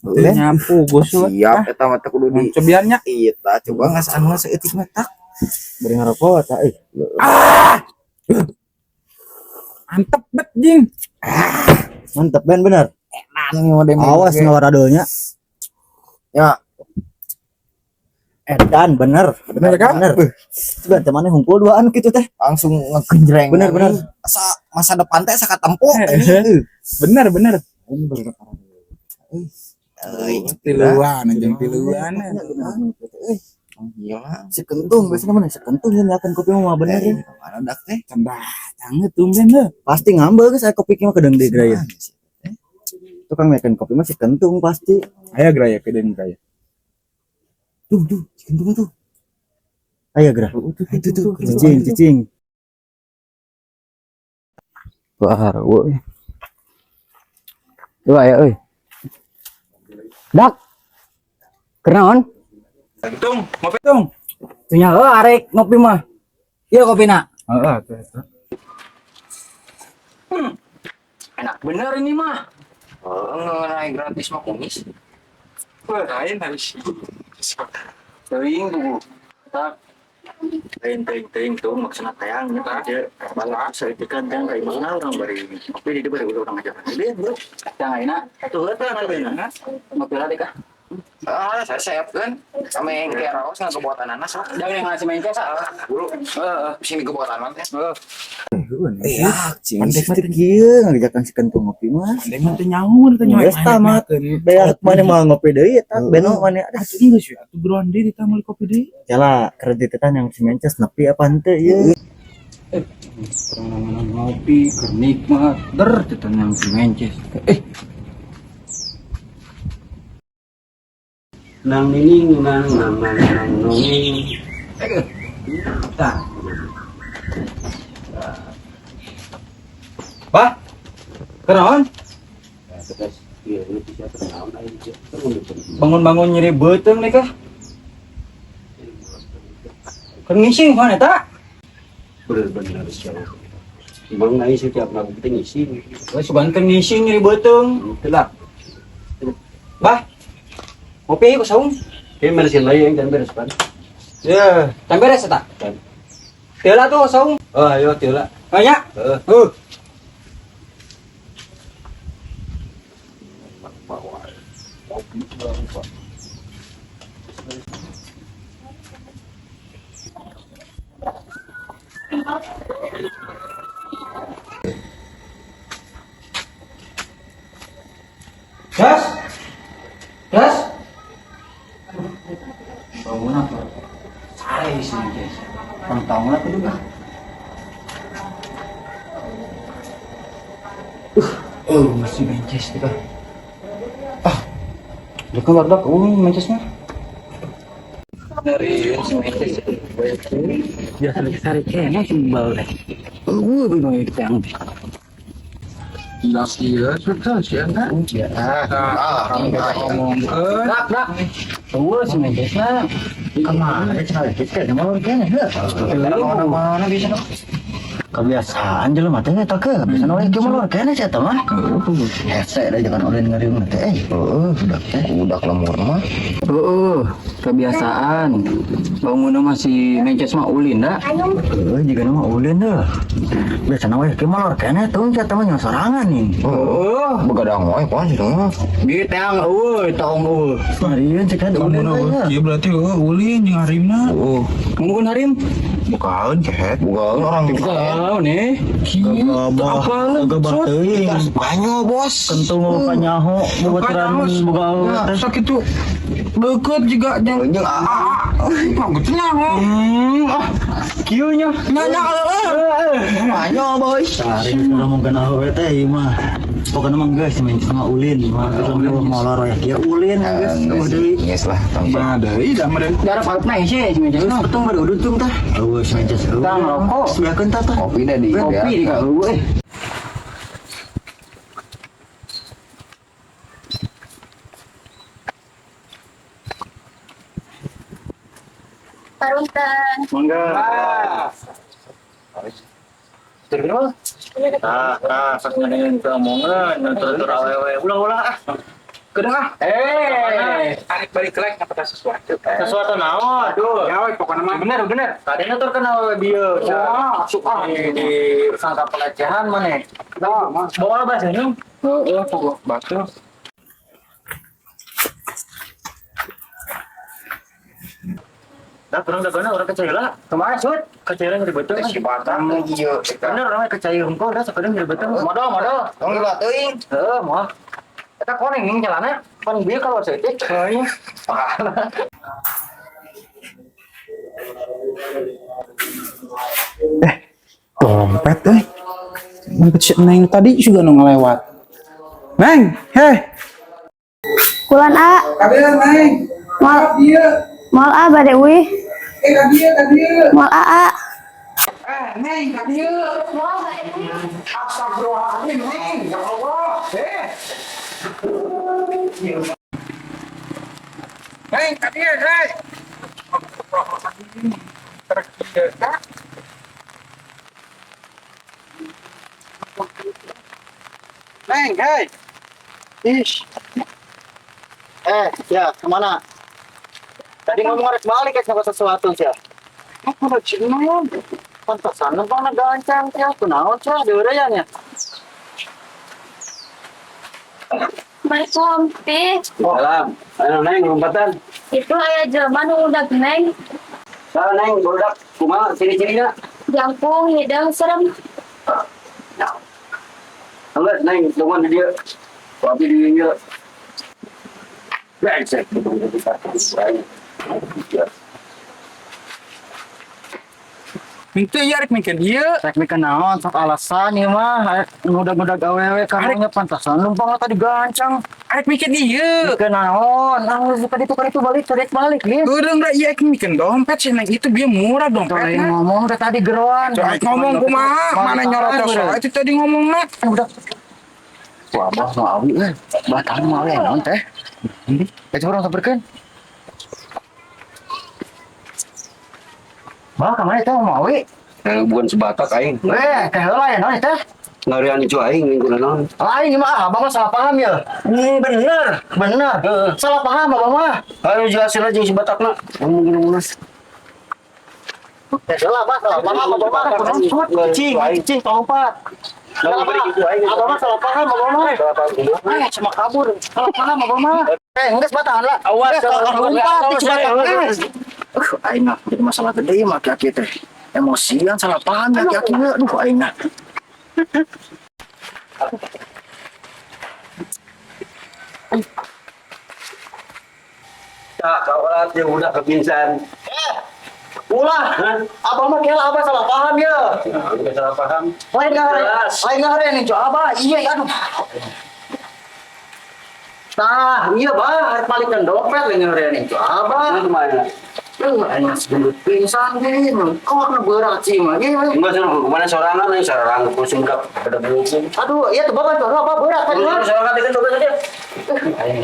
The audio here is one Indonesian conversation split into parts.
Nyampu gosok. Siap eta mah teh kudu di cobiannya. Iya, coba ngas anu saeutik mah tak. Beri ngarokok tah Mantep bet jing. mantep ben bener. Nang mode Awas ngawaradonya. Ya, Edan bener kan? Coba temannya hunkul duaan gitu teh. langsung ngegenjreng. Bener. Masa depan teh sakatempo Bener. Tiluan anjing tiluan. Gila. Sekentung biasanya mana sekentung yang akan kopi mah bener ya. Mana dak teh? Cendah, canggih tumben deh. Pasti ngambek saya kopi mah kedeng di geraya. Tukang makan kopi mah sekentung pasti. Aya geraya kedeng geraya. Tuh, sekentung tuh. Ayo gerah. Itu cicing. Wah, woi. Tuh ayo euy. Dak. Kenaon? Tung, ngopi tung. Tunya arek ngopi mah. Iya kopina. Heeh, Enak bener ini mah. Naik gratis mah kumis. Wah, lain harus. Teuing tuh. Tak. Ting tuh maksudna tayangnya aja. Balak saeutik kan dari mana orang bari. Kopi di dieu bari urang aja. Dia bro. Tang ayeuna tuh eta ngabeuna. Ngopi lah deh kah? Saya siapkan sama yang keros nggak kebuatan anak sok. Da yang ngasih main kesa. Dulu, sini kebuatan nanti. Iya, pandai mah kieu ngajakan si kentung ngopi mah. Pandai mah teh nyaur teh nyaur. Geus tamat. Beak mana mah ngopi deui eta beno mana ada. Atuh geus ya, atuh geroan deui ditah meuli kopi deui. Jala kredit eta yang si Mences nepi apa henteu ieu. Ngopi keur nikmat der teh yang si Mences. Nang nining nang nonging. Tah. Bah. Kenaon? Bangun-bangun nyeri beuteung nih kah? Keur ngisi mana eta? Bener-bener siapa? Bang nai setiap lagu kita ngisi. Wah, sugan keur ngisi nyeri beuteung. Itulah. Bah. Kopi ku saung. Ke meresin lagi yang dan beres pan. Ya, tan beres eta? Teulah tuh saung. Oh, ayo teulah. Aya. Heeh. Gas. Bangun apa? Sare di sini guys. Pantang lah tuh dah. Masih Mences kita. Dia kan baru Mences mah. Dari si Mences. Biasa sare kene simbal deh. Bingung itu yang. Jelas iya, sudah sih kan. Ya. Ngomong ke. Dak. Tunggu si Mences lah. Kemana sare kita mau kene heuh. Mana bisa dong. Kebiasaan jelema teh eta ke biasana we kieu mah kene sia teh mah. Hese da jangan ulin ngariung teh. Budak teh budak lemur mah. Kebiasaan. Bangun masih Mences mah ulin da. Jika mah ulin dah. Biasana we kieu mah kene tuh sia teh mah sorangan nih. Begadang wae pon itu mah. Ditang tong Marian cek ada ulin aja. Iya berarti ulin jeung harimna. Mungkin harim. Bukan cek, bukan orang Tahu nih. Gabah teuing. Banyo bos. Kentung mau nyaho bobaturan boga Sakit tuh. Deket juga jeung gitu nyaho. kieu nya. Banyo boy. Sari sudah mau kenal we teh mah. Pokoknya mah geus sama ulin mah molor ya kieu ulin geus deui. Yes lah, Mah deui da meureun. Darah palut naik sih Mences. Betung baru udung tah. Eueuh Mences. Tang rokok. Siakeun tah tah. Kopi dah di. Kopi di ka eueuh. Paruntan. Mangga. Iya, Pas ngedengerin keomongan, nonton awewe ulah-ulah. Kedengar? Tarik balik lagi apa sesuatu. Sesuatu naon? Aduh. Ya, pokoknya mah. Bener. Tadinya tuh kenal dia. Wah, suka. Di sangka pelecehan mana? Nah, mas. Bawa bahasanya. Pokok batu. Dah kurang dagana orang kecil lah. Kemana sud? Kecilnya jadi betul. Si Batam iya. Bener orang kecil hungkul dah sekarang jadi betul. Modal. Tong lu teuing. Mau. Kita koning nih jalannya. Paling bieu kalau seutik. Heuh. Dompet dompet si Neng tadi juga nu ngelewat. Neng, heh. Kulan A, Kabeh Neng. mal Dia. mal A bade euy. Kabeh. Mal A. Neng, kabeh. Astagfirullahaladzim, Neng. Ya Allah. Neng, kabeh, heh. Neng, hei. Ish. Ya, kemana? Tadi ngomong harus balik ya sama sesuatu sih. Apa lah cina? Pantasan nempang gancang ya. Kunaon sih diureuyan ya. Assalamualaikum, Pi. Salam. Anu Neng lompatan. Itu aya jelema nu udah geneng, Salah Neng budak kumaha ciri-cirina? jangkung, hidung, serem. Enggak Neng cuma dia. Tapi dia brengsek. Itu ya rek mikir dia. Rek mikir naon sok alasan ieu mah ngudag-ngudag awewe karunya pantasan numpang tadi gancang. Rek mikir dia. Mikir naon? Bukan itu balik balik lihat. Udah enggak iya mikir dompet sih Neng itu dia murah Coy dompetnya. ngomong udah tadi geroan. Coy ngomong kumaha mana nyorot soal itu tadi ngomong nak. Udah. Wah, abah mau awi euy. Batang mau awi naon teh? Eta urang saperkeun. Bah, kamana teh mau awi? Bukan sebatak aing. Teh heula ya naon teh? Ngarian itu aing minggu naon. Lain mah abang mah salah paham ya. Bener. Salah paham abang mah. Ayo jelasin aja si batakna. Ngomong gini munas. Ya salah paham abang mah. Cing lompat. Nggak balik itu aing. Abang mah salah paham abang mah. Cuma kabur. Salah paham abang mah. Enggeus batahan lah. Awas, lompat coba. Aing mah jadi masalah gede mah aki teh. Emosian salah paham ya aki mah. Aduh aing mah. Ya, kawalat dia udah kepinsan. Ulah, abang mah kira abang salah paham ya. Udah salah paham. Lain ngare nih coba. Iya, aduh. Tah, iya bah, harus balikan dompet lain ngare nih coba. Itu mana? Enak sebelum pingsan nih, kok kena berat sih mah. Enggak sih, kemana sorangan nih, sorangan pusing gak ada bulusin. Aduh, iya tuh bapak tuh apa berat kan? Sorangan itu coba saja.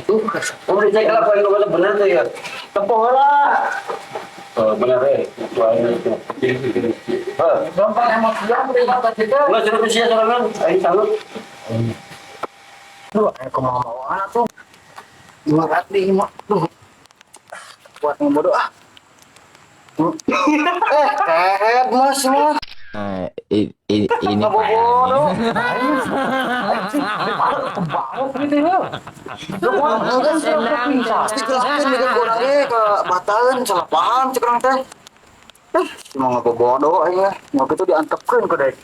Tuh, Kamu dicek lah, poin lo bener tuh ya. tempoh lah. Benar itu aing itu. Gampang emosian beri bapak juga. Enggak suruh usia sorangan, aing salut. Duh, aku mau anak tuh. Dua hati mah tuh. Buat ngebodoh ah. Kehet mas mah. Ini Bodoh. Ke batalan salah paham cekrang teh. Cuma ngapa bodoh aja. Mau gitu diantepkeun ke deh.